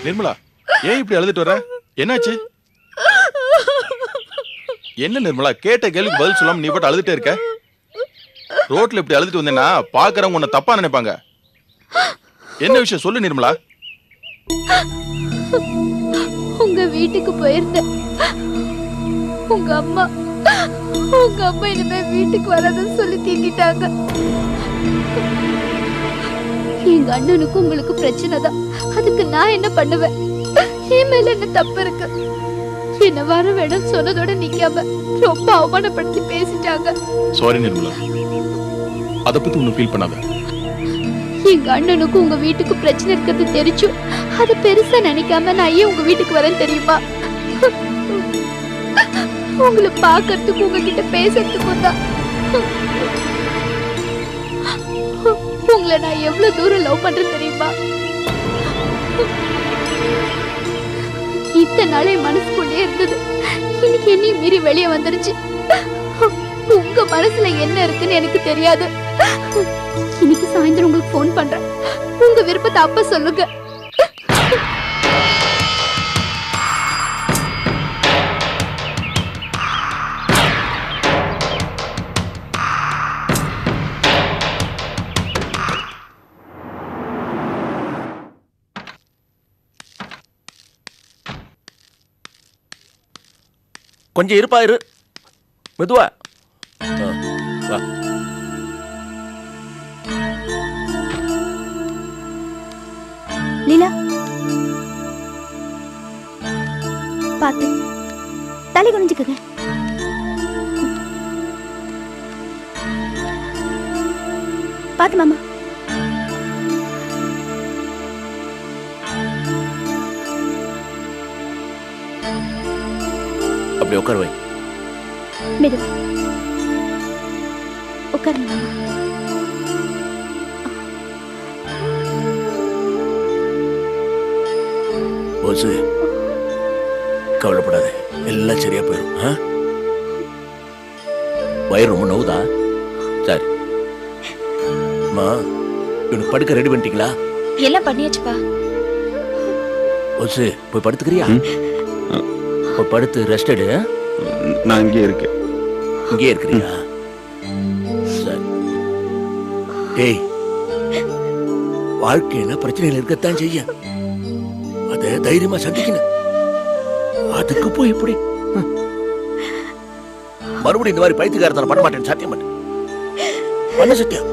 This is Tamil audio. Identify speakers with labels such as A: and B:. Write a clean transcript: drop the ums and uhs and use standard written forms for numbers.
A: நிர்மலா, ஏன் இப்படி அழுதுட்டு வர? என்னாச்சு? என்ன நிர்மலா, கேட்ட கேள்விக்கு பதில் சொல்லாம நீ பாட்டு அழுதுட்டே இருக்க? ரோட்ல இப்படி அழுதுட்டு வந்தேன்னா பாக்குறவங்க உன்னை தப்பா நினைப்பாங்க. என்ன விஷயம் சொல்லு நிர்மலா.
B: உங்க வீட்டுக்கு போயிருந்தேன். உங்க அம்மா இனிமே வீட்டுக்கு வராதுன்னு சொல்லி தீட்டிட்டாங்க. எங்க அண்ணனுக்கும் உங்களுக்கு பிரச்சனை தான். அதுக்கு நான் என்ன பண்ணுவேன்? என் மேல என்ன தப்பு இருக்கு? என்ன வர வேணும் சொன்னதோட நிக்காம ரொம்ப அவமானப்படுத்தி பேசிட்டாங்க.
A: சாரி நிர்மலா, அத பத்தி ஒன்னும் ஃபீல் பண்ணாத.
B: எங்க அண்ணனுக்கும் உங்க வீட்டுக்கு பிரச்சனை இருக்கிறது தெரிஞ்சும் அது பெருசா நினைக்காம நான் ஏன் உங்க வீட்டுக்கு வரேன் தெரியுமா? உங்களை பாக்கிறதுக்கு உங்ககிட்ட பேசுறதுக்கும் தான். உங்களை நான் எவ்வளவு தூரம் லவ் பண்றேன் தெரியுமா? இத்தனை நாள் என் மனசுக்குள்ளே இருந்தது, இன்னைக்கு என்னையும் மீறி வெளியே வந்துருச்சு. உங்க மனசுல என்ன இருக்குன்னு எனக்கு தெரியாது. இன்னைக்கு சாயந்தரம் உங்களுக்கு போன் பண்றேன். உங்க விருப்பத்தை அப்ப சொல்லுங்க.
C: கொஞ்சம் இருப்பா, இரு, மெதுவா வா.
D: லீலா, பாத்து தலை குனிஞ்சுக்குங்க. பாத்து மாமா.
C: அப்படி உட்கார வை.
D: மெதுவா உட்காருங்க மாமா.
C: போசு, கவலைப்படாத, எல்லாம் சரியா போயிடும். வயிறு ரொம்ப நோவுதா? சரி அம்மா, இவனுக்கு படுக்க ரெடி பண்ணிட்டீங்களா?
D: எல்லாம் பண்ணியாச்சுப்பா.
C: போசு, போய் படுத்துக்கிறியா? போய் படுத்து ரெஸ்ட் எடு.
A: நான் இங்கே இருக்கேன்.
C: இங்கே இருக்கிறியா? சரி. டேய், வாழ்க்கையில பிரச்சனைகள் இருக்கத்தான் செய்ய, அதை தைரியமா சந்திக்கணும். அதுக்கு போய் இப்படி மறுபடியும் இந்த மாதிரி பைத்தியக்காரத்தனம் பண்ண மாட்டேன்னு சத்தியம் பண்ண சத்தியம்.